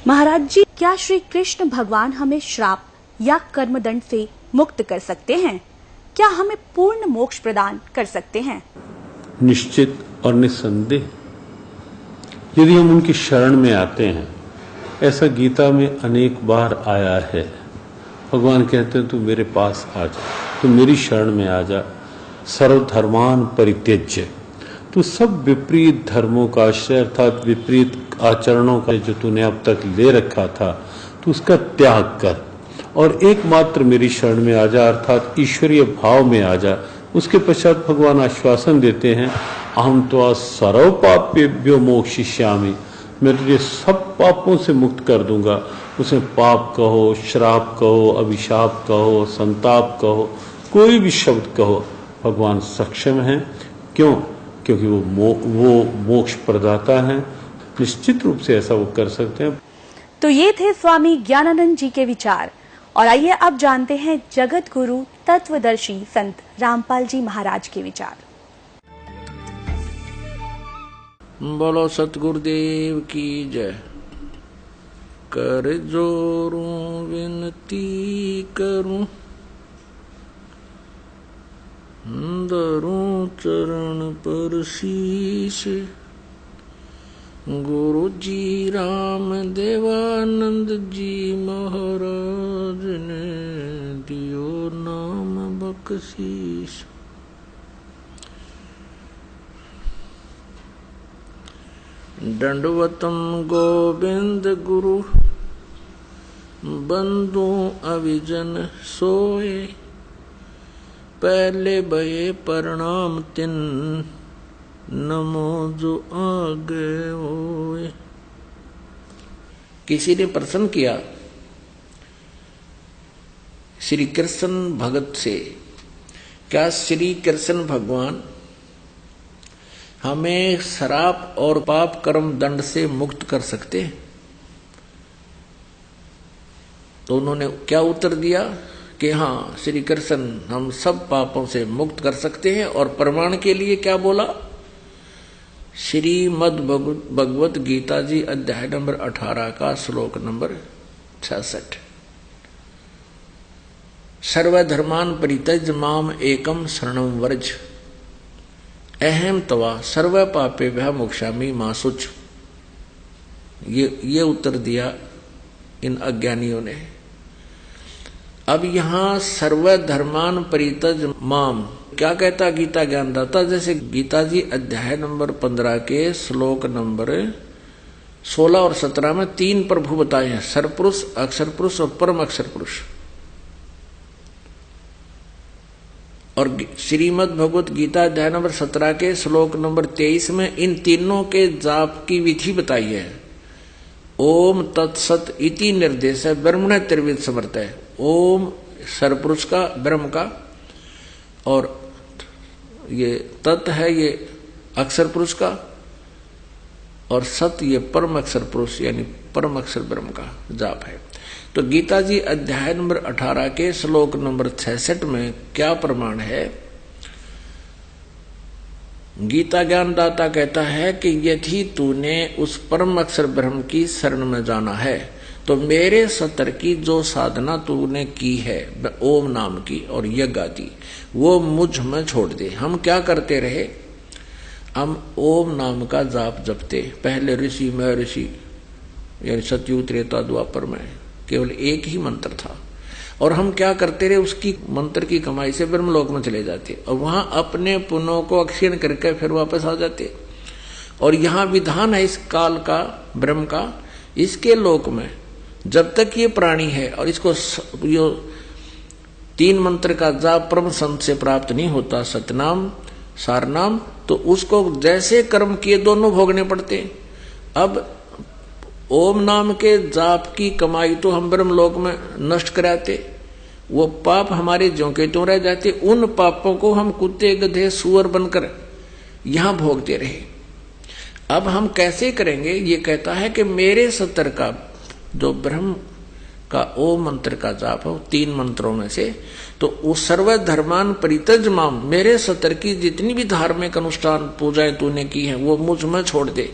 महाराज जी, क्या श्री कृष्ण भगवान हमें श्राप या कर्मदंड से मुक्त कर सकते हैं? क्या हमें पूर्ण मोक्ष प्रदान कर सकते हैं? निश्चित और निस्संदेह यदि हम उनकी शरण में आते हैं। ऐसा गीता में अनेक बार आया है। भगवान कहते हैं तू मेरे पास आ जा, तू मेरी शरण में आ जा। सर्वधर्मान परित्यज्य, तू सब विपरीत धर्मों का आश्रय अर्थात विपरीत आचरणों का जो तूने अब तक ले रखा था, तू उसका त्याग कर और एकमात्र मेरी शरण में आ जा अर्थात ईश्वरीय भाव में आ जा। उसके पश्चात भगवान आश्वासन देते हैं, अहम त्वा सर्व पापेभ्यो मोक्षयिष्यामि, मैं तुझे सब पापों से मुक्त कर दूंगा। उसे पाप कहो, श्राप कहो, अभिशाप कहो, संताप कहो, कोई भी शब्द कहो, भगवान सक्षम हैं। क्यों? क्योंकि वो मोक्ष प्रदाता हैं। निश्चित रूप से ऐसा वो कर सकते हैं। तो ये थे स्वामी ज्ञानानंद जी के विचार। और आइए अब जानते हैं जगत गुरु तत्वदर्शी संत रामपाल जी महाराज के विचार। बोलो सतगुरुदेव की जय। कर जोरूं विनती करूं, धरूं चरण पर शीश, गुरु जी राम देवानंद जी महाराज ने दियो नाम बख्शीश। दंडवतम गोविंद गुरु, बंधु अविजन सोए, पहले भये प्रणाम तिन, नमो जो आगे होए। किसी ने प्रश्न किया श्री कृष्ण भगत से, क्या श्री कृष्ण भगवान हमें श्राप और पाप कर्म दंड से मुक्त कर सकते हैं? तो उन्होंने क्या उत्तर दिया कि हाँ श्री कृष्ण हम सब पापों से मुक्त कर सकते हैं। और प्रमाण के लिए क्या बोला? श्रीमद् भगवत गीता जी अध्याय नंबर 18 का श्लोक नंबर 66। सर्वधर्मान परित्यज्य माम एकम शरणं व्रज, अहम तवा सर्व पापेभ्यः मोक्षामि मा शुच। ये उत्तर दिया इन अज्ञानियों ने। अब यहां सर्वधर्मान परित्यज्य माम क्या कहता गीता ज्ञानदाता? जैसे गीता जी अध्याय नंबर 15 के श्लोक नंबर 16 और 17 में 3 प्रभु बताए हैं, सरपुरुष, अक्षर पुरुष और परम अक्षर पुरुष। और श्रीमद् भगवत गीता अध्याय नंबर 17 के श्लोक नंबर 23 में इन तीनों के जाप की विधि बताई है। ओम तत्सत इति निर्देश है, ब्रह्मण त्रिविध समर्थ है। ओम सरपुरुष का, ब्रह्म का, और ये तत् है ये अक्षर पुरुष का, और सत ये परम अक्षर पुरुष यानी परम अक्षर ब्रह्म का जाप है। तो गीता जी अध्याय नंबर 18 के श्लोक नंबर 66 में क्या प्रमाण है? गीता ज्ञानदाता कहता है कि यदि तूने उस परम अक्षर ब्रह्म की शरण में जाना है तो मेरे सतर की जो साधना तूने की है ओम नाम की और यज्ञ आदि, वो मुझ में छोड़ दे। हम क्या करते रहे? हम ओम नाम का जाप जपते। पहले ऋषि में ऋषि यानी सतयुग त्रेता द्वापर में केवल एक ही मंत्र था, और हम क्या करते रहे? उसकी मंत्र की कमाई से ब्रह्मलोक में चले जाते और वहां अपने पुण्यों को अक्षीण करके फिर वापस आ जाते। और यहाँ विधान है इस काल का, ब्रह्म का, इसके लोक में जब तक ये प्राणी है और इसको यो 3 मंत्र का जाप परम संत से प्राप्त नहीं होता, सतनाम सारनाम, तो उसको जैसे कर्म किए दोनों भोगने पड़ते। अब ओम नाम के जाप की कमाई तो हम ब्रह्मलोक में नष्ट कराते, वो पाप हमारे ज्यों के त्यों रह जाते। उन पापों को हम कुत्ते गधे सुअर बनकर यहां भोगते रहे। अब हम कैसे करेंगे? ये कहता है कि मेरे सतर का जो ब्रह्म का ओम मंत्र का जाप हो 3 मंत्रों में से, तो उस सर्वधर्मान परित्यज्य माम, मेरे सतर की जितनी भी धार्मिक अनुष्ठान पूजाएं तूने की हैं वो मुझ में छोड़ दे,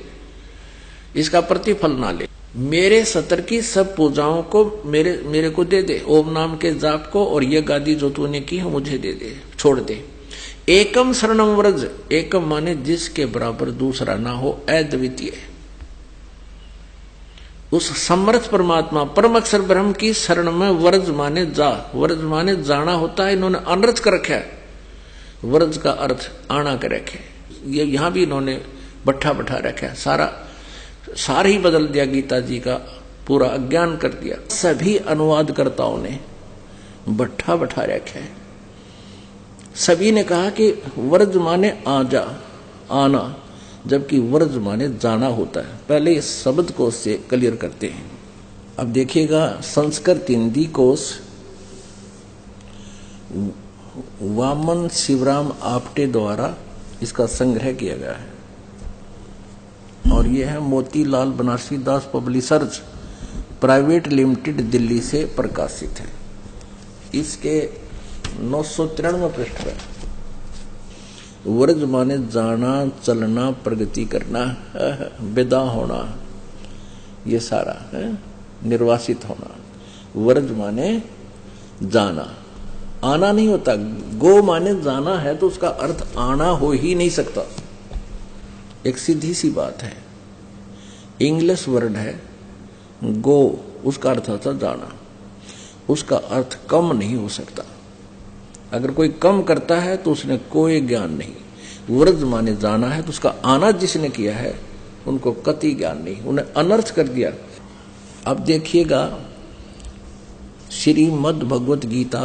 इसका प्रतिफल ना ले। मेरे सतर की सब पूजाओं को मेरे को दे दे, ओम नाम के जाप को, और ये गादी जो तूने की है मुझे दे दे, छोड़ दे। एकम शरणम व्रज, एकम माने जिसके बराबर दूसरा ना हो, अद्वितीय, उस समर्थ परमात्मा परम अक्षर ब्रह्म की शरण में व्रज माने जा, व्रज माने जाना होता है। इन्होंने अनर्थ कर रखा है, व्रज का अर्थ आना कर रखे, ये यहां भी इन्होंने बट्ठा बैठा रखा है, सारा ही बदल दिया, गीता जी का पूरा अज्ञान कर दिया। सभी अनुवादकर्ताओं ने बट्ठा बैठा रखा है, सभी ने कहा कि व्रज माने आ जा, आना, जबकि व्रज माने जाना होता है। पहले इस शब्द कोश से क्लियर करते हैं। अब देखिएगा, संस्कृत हिंदी कोश वामन शिवराम आपटे द्वारा इसका संग्रह किया गया है, और यह है मोतीलाल बनारसी दास पब्लिशर्स प्राइवेट लिमिटेड, दिल्ली से प्रकाशित है। इसके 993 पृष्ठ है। व्रज माने जाना, चलना, प्रगति करना, विदा होना, ये सारा है, निर्वासित होना। व्रज माने जाना, आना नहीं होता। गो माने जाना है तो उसका अर्थ आना हो ही नहीं सकता, एक सीधी सी बात है। इंग्लिश वर्ड है गो, उसका अर्थ होता जाना, उसका अर्थ कम नहीं हो सकता। अगर कोई कम करता है तो उसने कोई ज्ञान नहीं। व्रज माने जाना है तो उसका आना जिसने किया है उनको कति ज्ञान नहीं, उन्हें अनर्थ कर दिया। अब देखिएगा, श्रीमद् भगवत गीता